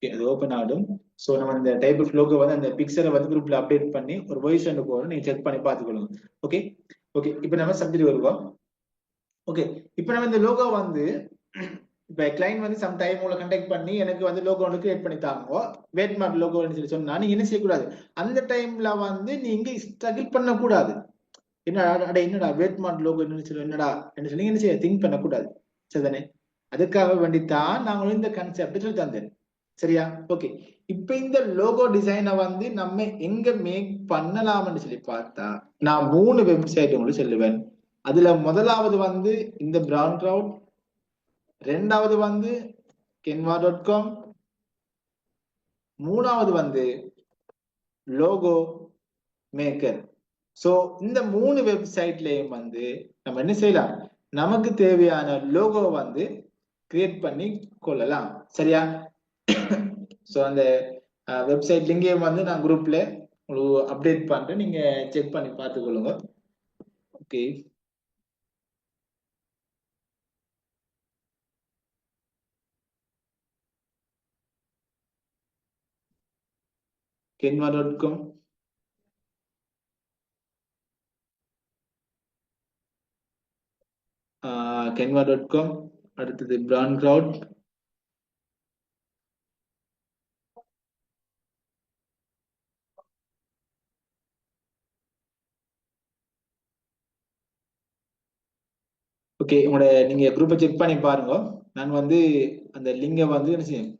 அது ஓப்பன் ஆகும். ஸோ நம்ம இந்த டைப் ஆஃப் லோகோ வந்து அந்த பிக்சரை வந்து குரூப்ல அப்டேட் பண்ணி ஒரு வாய்ஸ் ஒன்று போகிறோம், நீங்க செக் பண்ணி பார்த்துக்கொள்ளுங்க. ஓகே ஓகே, இப்போ நம்ம சப்ஜெக்ட் வருவோம். ஓகே, இப்போ நம்ம இந்த லோகோ வந்து இப்போ கிளைண்ட் வந்து சம் டைம் உங்களை கண்டெக்ட் பண்ணி எனக்கு வந்து லோகோ ஒன்று கிரியேட் பண்ணி தாங்க, வேட்மார்க் லோகோன்னு சொல்லி சொன்னா நீங்க என்ன செய்யக்கூடாது? அந்த டைம்ல வந்து நீங்க ஸ்ட்ரகிள் பண்ணக்கூடாது. என்னடா வேட்மார்க் லோகோ என்ன சொல்லி என்னடா என்ன சொல்லி என்ன செய்ய திங்க் பண்ணக்கூடாது, சரிதானே? அதுக்காக வேண்டித்தான் நாங்களும் இந்த கான்செப்ட் சொல்லி தந்தேன், சரியா? ஓகே, இப்ப இந்த லோகோ டிசைனை வந்து நம்ம எங்க மேக் பண்ணலாம்னு சொல்லி பார்த்தா நான் 3 வெப்சைட் உங்களுக்கு சொல்லுவேன். அதுல முதலாவது வந்து இந்த பிரவுன் கிரவுட், ரெண்டாவது வந்து canva.com, மூணாவது வந்து லோகோ மேக்கர். சோ இந்த 3 வெப்சைட்லயும் வந்து நம்ம என்ன செய்யலாம்? நமக்கு தேவையான லோகோ வந்து கிரியேட் பண்ணி கொள்ளலாம், சரியா? சோ அந்த வெப்சைட் லிங்கையும் வந்து நான் குரூப்ல உங்களுக்கு அப்டேட் பண்றேன், நீங்க செக் பண்ணி பார்த்துக்கொள்ளுங்க. ஓகே, canva.com, canva.com, அடுத்தது பிரவுன் கிரவுட், ஓகே. உங்களோட நீங்க குரூப்பை செக் பண்ணி பாருங்க. நான் வந்து அந்த லிங்கை வந்து என்ன செய்யும்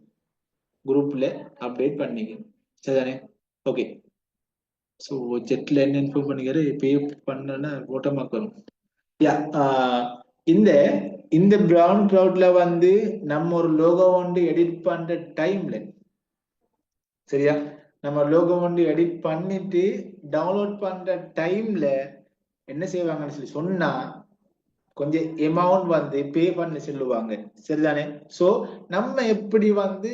குரூப்ல அப்டேட் பண்ணிக்கிறேன், சரிதானே? ஓகே, ஸோ செட்ல என்ன இன்ஃபார்ம் பண்ணிக்கிறாரு, பே பண்ணனா ஓட்டமாக்கு வரும். யா, இந்த இந்த பிரவுன் கிரவுட்ல வந்து நம்ம ஒரு லோகோ வந்து எடிட் பண்ற டைம்ல, சரியா? நம்ம லோகோ வந்து எடிட் பண்ணிட்டு டவுன்லோட் பண்ற டைம்ல என்ன செய்வாங்கன்னு சொல்லி சொன்னா கொஞ்சம் அமௌண்ட் வந்து பே பண்ண சொல்லுவாங்க, சரிதானே? சோ நம்ம எப்படி வந்து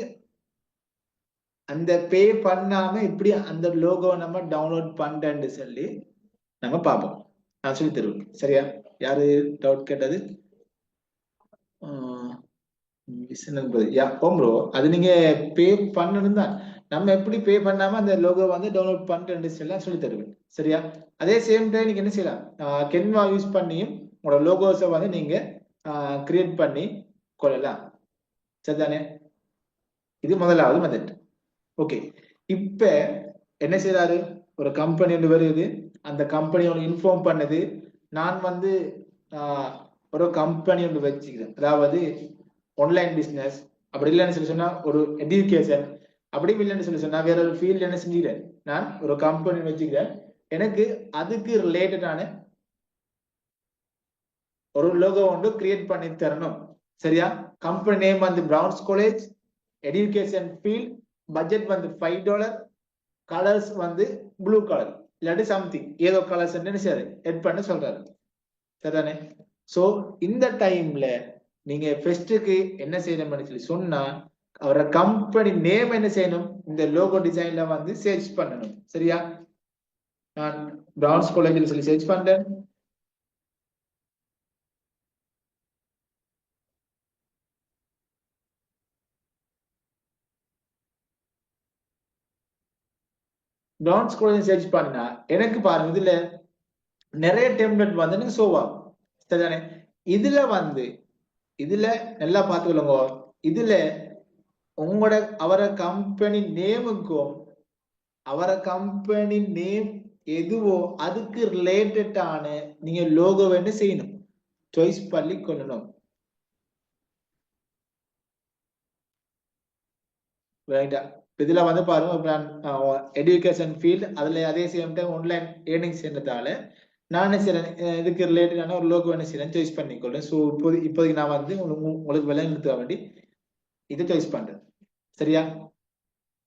அந்த பே பண்ணாம இப்படி அந்த லோகோ நம்ம டவுன்லோட் பண்றேன்னு சொல்லி நம்ம பார்ப்போம். நான் சொல்லி தருவேன். சரியா? யாரு டவுட் கேட்டது? ப்ரோ அது நீங்க பே பண்ணணும் தான். நம்ம எப்படி பே பண்ணாம அந்த லோகோ வந்து டவுன்லோட் பண்றேன்னு சொல்லி தருவேன். சரியா? அதே சேம் டைம் நீங்க என்ன செய்யலாம், கென்வா யூஸ் பண்ணியும் உங்களோட லோகோஸை வந்து நீங்க கிரியேட் பண்ணி கொள்ளலாம். சரிதானே? இது முதலாவது மெத்தட். ஓகே, இப்ப என்ன செய்யறாரு, ஒரு கம்பெனி ஒன்று வருது, அந்த கம்பெனி ஒன்று இன்ஃபார்ம் பண்ணுது, நான் வந்து ஒரு கம்பெனி ஒன்று வச்சுக்கிறேன், அதாவது ஆன்லைன் பிசினஸ், அப்படி இல்லைன்னு சொல்லி சொன்னா ஒரு எஜுகேஷன், அப்படி இல்லைன்னு சொல்லி சொன்னா வேற ஒரு ஃபீல்ட் என்ன செஞ்சுக்கிறேன், நான் ஒரு கம்பெனி வச்சுக்கிறேன், எனக்கு அதுக்கு ரிலேட்டடான ஒரு லோகோ ஒன்று கிரியேட் பண்ணி தரணும். சரியா? கம்பெனி நேம் வந்து browns college, education field, budget வந்து $5, கலர்ஸ் வந்து ப்ளூ கலர் இல்லாட்டி சம்திங் ஏதோ கலர்ஸ் எட் பண்ண சொல்றாரு. சரிதானே? சோ இந்த டைம்ல நீங்க ஃபெஸ்ட்டுக்கு என்ன செய்யணும்னு சொல்லி சொன்னா, அவரோட கம்பெனி நேம் என்ன செய்யணும், இந்த லோகோ டிசைன்ல வந்து சர்ச் பண்ணணும். சரியா? நான் பிரவுன்ஸ் காலேஜ்ல சொல்லி சர்ச் பண்றேன். பிரவுன்ஸ் காலேஜ் சர்ச் பண்ணா எனக்கு பாருங்க இதுல நிறைய டெம்ப்ளேட் வந்து எனக்கு ஷோ ஆகும். சரிதானே? இதுல வந்து இதுல நல்லா பார்த்துக்கொள்ளுங்க, இதுல உங்களோட அவர கம்பெனி நேமுக்கும் அவர கம்பெனி நேம் எதுவோ அதுக்கு ரிலேட்டடான நீங்க லோகோ என்ன செய்யணும், சாய்ஸ் பண்ணி கொள்ளணும். ரைட்டா? இதுல வந்து பாருங்க, எஜுகேஷன் ஃபீல்ட், அதுல அதே சேம் டைம் ஆன்லைன் ஏர்னிங்ஸ் என்றதால நான் இதுக்கு ரிலேட்டடான ஒரு லோகோ என்ன செய்யறேன், சாய்ஸ் பண்ணிக்கொள்றேன். ஸோ இப்போதைக்கு நான் வந்து உங்களுக்கு விளங்குறதுக்காக வேண்டி இதை சாய்ஸ் பண்றேன். சரியா?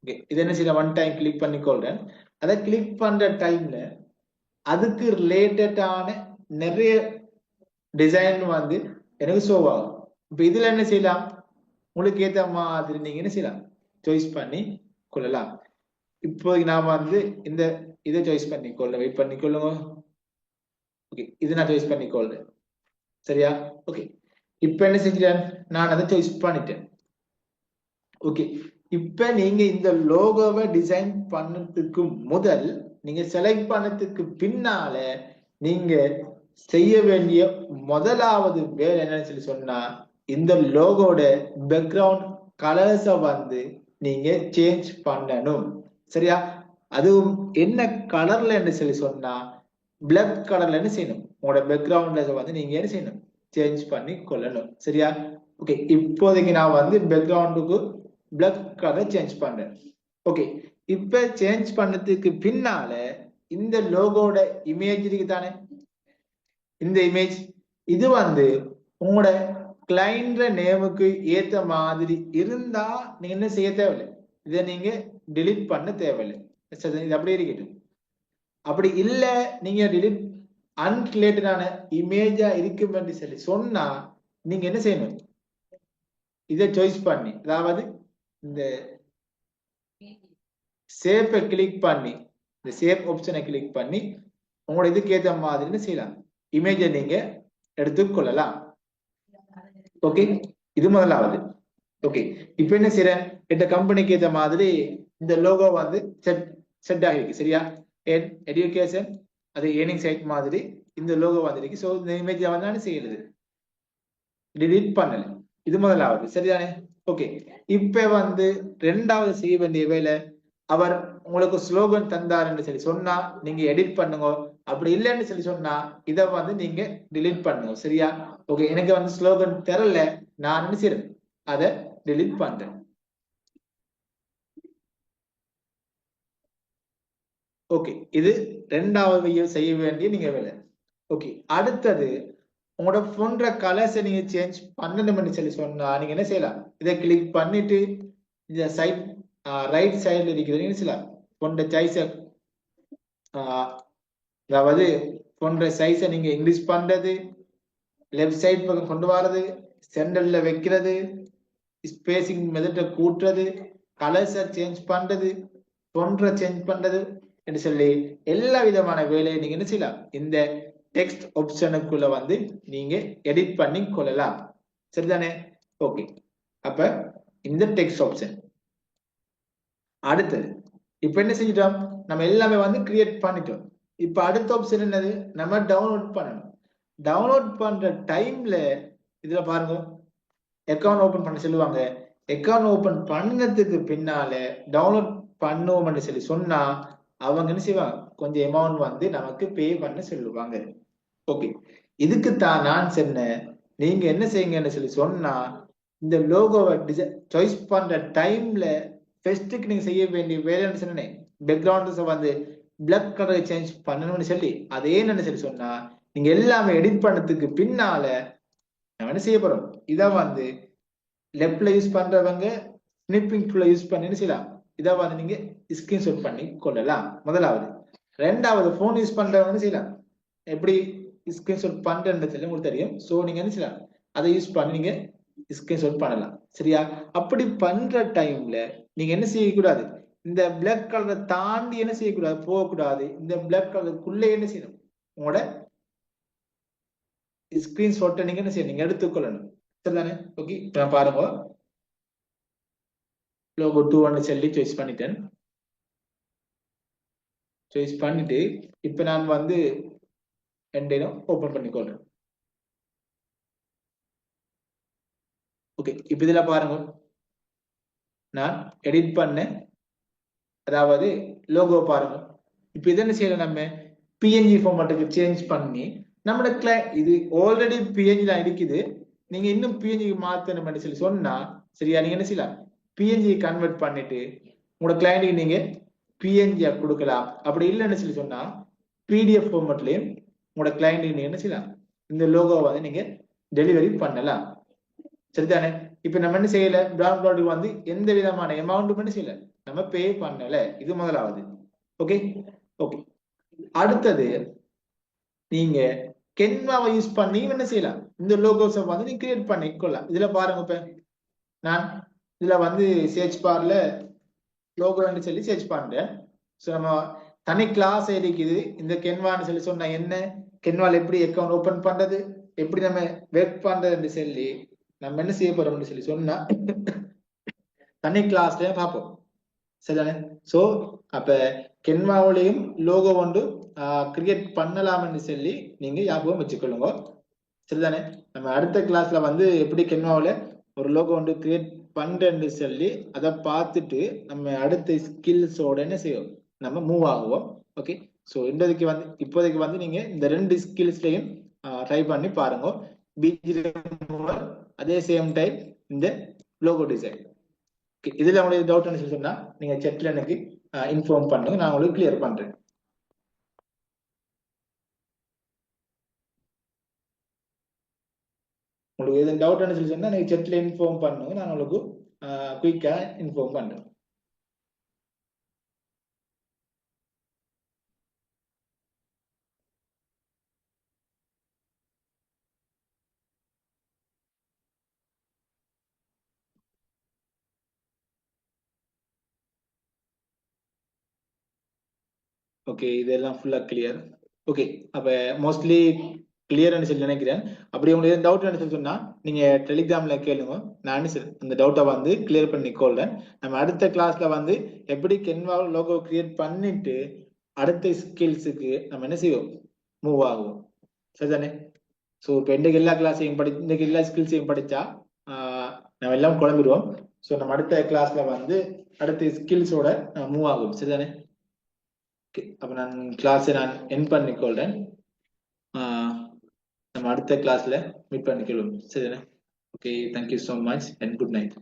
ஓகே, இது என்ன செய்யறேன், ஒன் டைம் கிளிக் பண்ணிக்கொள்றேன். அதை கிளிக் பண்ற டைம்ல அதுக்கு ரிலேட்டடான நிறைய டிசைன் வந்து எனக்கு ஷோ ஆகும். இப்ப இதுல என்ன செய்யலாம், உங்களுக்கு ஏத்த மாதிரி நீங்க என்ன செய்யலாம், சாய்ஸ் பண்ணி கொள்ளலாம். இப்போ நான் வந்து இந்த இதை சாய்ஸ் பண்ணிக்கொள்ள வெயிட் பண்ணிக்கொள்ளுங்க. ஓகே, இது நான் சாய்ஸ் பண்ணிக்கொள்றேன். சரியா? ஓகே, இப்ப என்ன செஞ்சேன், நான் அதை சாய்ஸ் பண்ணிட்டேன். ஓகே, இப்ப நீங்க இந்த லோகோவை டிசைன் பண்ணதுக்கு முதல், நீங்க செலக்ட் பண்ணதுக்கு பின்னால நீங்க செய்ய வேண்டிய முதலாவது வேலை என்னன்னு சொல்லி சொன்னா, இந்த லோகோட பேக்ரவுண்ட் கலர்ஸ வந்து நீங்க சேஞ்ச் பண்ணணும். சரியா? அதுவும் என்ன கலர்ல என்ன சொல்லி சொன்னா, பிளாக் கலர்ல என்ன செய்யணும், உங்களோட பேக்ரவுண்ட்ல வந்து நீங்க என்ன செய்யணும், சேஞ்ச் பண்ணி கொள்ளணும். சரியா? ஓகே, இப்போதைக்கு நான் வந்து பேக்ரவுண்டுக்கு பிளாக் கலர் சேஞ்ச் பண்றேன். ஓகே, இப்ப சேஞ்ச் பண்ணதுக்கு பின்னால இந்த லோகோட இமேஜ் இருக்கு தானே, இந்த இமேஜ் இது வந்து உங்களோட கிளைண்ட் நேமுக்கு ஏத்த மாதிரி இருந்தா நீங்க என்ன செய்ய தேவையில்லை, இதை நீங்க டெலீட் பண்ண தேவையில்லை. இது அப்படியே இருக்கட்டும். அப்படி இல்ல, நீங்க டெலீட் அன்ரிலேட்டடான இமேஜா இருக்கும் என்று சொல்லி சொன்னா நீங்க என்ன செய்யணும், இதை சாய்ஸ் பண்ணி, அதாவது இந்த சேப்பை கிளிக் பண்ணி, இந்த சேப் ஆப்ஷனை கிளிக் பண்ணி உங்களோட இதுக்கு ஏற்ற மாதிரி செய்யலாம், இமேஜை நீங்க எடுத்துக்கொள்ளலாம். ஓகே, இது முதலாவது. ஓகே, இப்ப என்ன செய்யறேன், இந்த கம்பெனிக்கு ஏற்ற மாதிரி இந்த லோகோ வந்து செட் ஆகிருக்கு. சரியா? எஜுகேஷன் அது ஏர்னிங் சைட் மாதிரி இந்த லோகோ வந்துருக்கு. ஸோ இந்த இமேஜ் வந்து செய்யுது, டிலீட் பண்ணல. இது முதலாவது. சரிதானே? ஓகே, இப்ப வந்து ரெண்டாவது செய்ய வேண்டிய வேலை, அவர் உங்களுக்கு ஸ்லோகன் தந்தாருன்னு சொல்லி சொன்னா நீங்க எடிட் பண்ணுங்க. அப்படி இல்லைன்னு சொல்லி சொன்னா இதை வந்து நீங்க டிலீட் பண்ணுங்க. சரியா? ஓகே, எனக்கு வந்து ஸ்லோகன் தரல, நான் என்ன செய்யறேன், அதை டிலீட் பண்றேன். ஓகே, இது ரெண்டாவது செய்ய வேண்டிய நீங்க வேலை. ஓகே, அடுத்தது உங்களோட போன்ற கலர்ஸை நீங்க சேஞ்ச் பண்ணணும்னு சொல்லி சொன்னா நீங்க என்ன செய்யலாம், இதை கிளிக் பண்ணிட்டு இந்த சைட் ரைட் சைடுல இருக்கிறது என்ன செய்யலாம், போன்ற சாய்ஸை, அதாவது போன்ற சைஸை நீங்க இங்கிலீஷ் பண்றது, லெஃப்ட் சைட் பக்கம் கொண்டு வர்றது, சென்டர்ல வைக்கிறது, ஸ்பேசிங் மெத்தட கூட்டுறது, கலர்ஸை சேஞ்ச் பண்றது, தொன்ற சேஞ்ச் பண்றது என்று சொல்லி எல்லா விதமான வேலையை நீங்க என்ன செய்யலாம், இந்த டெக்ஸ்ட் ஆப்ஷனுக்குள்ள வந்து நீங்க எடிட் பண்ணி கொள்ளலாம். சரிதானே? ஓகே. அப்ப இந்த டெக்ஸ்ட் ஆப்ஷன் அடுத்தது இப்ப என்ன செஞ்சிட்டோம், நம்ம எல்லாமே வந்து கிரியேட் பண்ணிட்டோம். இப்ப அடுத்த ஆப்ஷன் என்னது, நம்ம டவுன்லோட் பண்ணணும். டவுன்லோட் பண்ற டைம்ல இதுல பாருங்க, அக்கௌண்ட் ஓபன் பண்ண சொல்லுவாங்க. அக்கௌண்ட் ஓபன் பண்ணதுக்கு பின்னால டவுன்லோட் பண்ணுவோம்னு சொல்லி சொன்னா அவங்க என்ன செய்வாங்க, கொஞ்சம் அமௌண்ட் வந்து நமக்கு பே பண்ண சொல்லுவாங்க. ஓகே, இதுக்கு தான் நான் சொன்னேன், நீங்க என்ன செய்யுங்கன்னு சொல்லி சொன்னா, இந்த லோகோவை சாய்ஸ் பண்ற டைம்ல ஃபர்ஸ்ட்டுக்கு நீங்க செய்ய வேண்டிய வேலைன்னு சொன்னேன், பேக்ரவுண்ட்ஸை வந்து பிளாக் கலரை சேஞ்ச் பண்ணணும்னு சொல்லி, அதே என்ன சொல்லி சொன்னா, நீங்க எல்லாமே எடிட் பண்ணதுக்கு பின்னால நம்ம என்ன செய்ய போறோம், இதை வந்து லெப்ட்ல யூஸ் பண்றவங்க ஸ்னிப்பிங் டூலை யூஸ் பண்ணி செய்யலாம், இதை வந்து நீங்க ஸ்கிரீன்ஷாட் பண்ணி கொள்ளலாம் முதலாவது. ரெண்டாவது, போன் யூஸ் பண்றவங்க செய்யலாம், எப்படி ஸ்கிரீன்ஷாட் பண்றேன்னு சொல்லி உங்களுக்கு தெரியும். சோ நீங்க என்ன செய்யலாம், அதை யூஸ் பண்ணி நீங்க ஸ்கிரீன்ஷாட் பண்ணலாம். சரியா? அப்படி பண்ற டைம்ல நீங்க என்ன செய்யக்கூடாது, இந்த பிளாக் கலரை தாண்டி என்ன செய்யக்கூடாது, போகக்கூடாது. இந்த பிளாக் கலருக்குள்ள என்ன செய்யணும், உங்களோட ஸ்கிரீன்ஷாட்டை நீங்க என்ன செய்யணும், நீங்க எடுத்துக்கொள்ளணும். சரிதானே? ஓகே, இப்ப பாருங்க, லோகோ 2 சொல்லி சாய்ஸ் பண்ணிட்டேன். சாய்ஸ் பண்ணிட்டு இப்ப நான் வந்து எண்டையும் ஓபன் பண்ணிக்கொள்றேன். ஓகே, இப்ப இதுல பாருங்க, நான் எடிட் பண்ணேன், அதாவது லோகோ பாருங்க. இப்ப இது என்ன செய்யலாம், நம்ம பிஎன்ஜி ஃபார்மேட்டுக்கு சேஞ்ச் பண்ணி நம்மளோட இது ஆல்ரெடி பிஎன்ஜி தான் இருக்குது, நீங்க இன்னும் பிஎன்ஜிக்கு மாத்தணும் சொல்லி சொன்னா சரியா, நீங்க என்ன செய்யலாம், பிஎன்ஜி கன்வெர்ட் பண்ணிட்டு உங்களோட கிளையண்ட்டுக்கு நீங்க பிஎன்ஜி கொடுக்கலாம். அப்படி இல்லைன்னு சொல்லி சொன்னா பிடிஎஃப் ஃபார்மேட்லயும் உங்களோட கிளையண்ட்டுக்கு நீங்க என்ன செய்யலாம், இந்த லோகோவை வந்து நீங்க டெலிவரி பண்ணலாம். சரிதானே? இப்ப நம்ம என்ன செய்யல, டவுன்லோடு வந்து எந்த விதமான அமௌண்ட் என்ன செய்யல, நம்ம பே பண்ணல. இது முதலாவது. Okay okay. அடுத்தது, நீங்க கென்வாவை யூஸ் பண்ணி என்ன செய்யலாம், இந்த லோகோஸை வந்து நீங்க கிரியேட் பண்ணிக்கொள்ளலாம். இதுல பாருங்க, இப்ப நான் இதுல வந்து சர்ச் பார்ல லோகோன்னு சொல்லி சர்ச் பண்றேன். ஸோ நம்ம தனி கிளாஸ் இருக்குது இந்த கென்வான்னு சொல்லி சொன்னா என்ன, கென்வால் எப்படி அக்கௌண்ட் ஓபன் பண்றது, எப்படி நம்ம ஒர்க் பண்றதுன்னு சொல்லி நம்ம என்ன செய்ய போறோம்னு சொல்லி சொன்னா தனி கிளாஸ்ல பார்ப்போம். சரிதானே? சோ அப்ப கென்வாவிலையும் லோகோ ஒன்று கிரியேட் பண்ணலாம்னு சொல்லி நீங்க ஞாபகம் வச்சுக்கொள்ளுங்க. சரிதானே? நம்ம அடுத்த கிளாஸ்ல வந்து எப்படி கென்வாவில ஒரு லோகோ ஒன்று கிரியேட் பண்றேன்னு சொல்லி அதை பார்த்துட்டு நம்ம அடுத்த ஸ்கில்ஸோட என்ன செய்வோம், நம்ம மூவ் ஆகுவோம். ஓகே, ஸோ இன்றைக்கு வந்து இப்போதைக்கு வந்து நீங்க இந்த 2 ஸ்கில்ஸ்லையும் ட்ரை பண்ணி பாருங்க. அதே சேம் டைம் இந்த லோகோ டிசைன். இதுல உங்களுக்கு டவுட் சொன்னா நீங்க செட்ல எனக்கு இன்ஃபார்ம் பண்ணுங்க, நான் உங்களுக்கு கிளியர் பண்றேன். உங்களுக்கு எதுவும் டவுட் சொல்லி சொன்னா நீங்க செட்ல இன்ஃபார்ம் பண்ணுங்க, நான் உங்களுக்கு குயிக்கா இன்ஃபார்ம் பண்றேன். ஓகே, இதெல்லாம் ஃபுல்லா கிளியர். ஓகே, அப்ப மோஸ்ட்லி கிளியர்னு சொல்லி நினைக்கிறேன். அப்படி உங்களுக்கு எதுவும் டவுட் சொல்லி சொன்னா நீங்க டெலிகிராம்ல கேளுங்க, நான் அந்த டவுட்டை வந்து கிளியர் பண்ணி கொள்றேன். நம்ம அடுத்த கிளாஸ்ல வந்து எப்படி கென்வா லோகோ கிரியேட் பண்ணிட்டு அடுத்த ஸ்கில்ஸுக்கு நம்ம என்ன செய்வோம், மூவ் ஆகுவோம். சரிதானே? ஸோ இப்போ இன்றைக்கு எல்லா கிளாஸையும் இன்றைக்கு எல்லா ஸ்கில்ஸையும் படிச்சா நம்ம எல்லாம் குழம்பிடுவோம். ஸோ நம்ம அடுத்த கிளாஸ்ல வந்து அடுத்த ஸ்கில்ஸோட மூவ் ஆகும். சரிதானே? அப்ப நான் கிளாஸை நான் என் பண்ணிக்கொள்றேன். நம்ம அடுத்த கிளாஸ்ல மீட் பண்ணிக்கொள்வோம். சரிதானே? Okay, thank you so much and good night.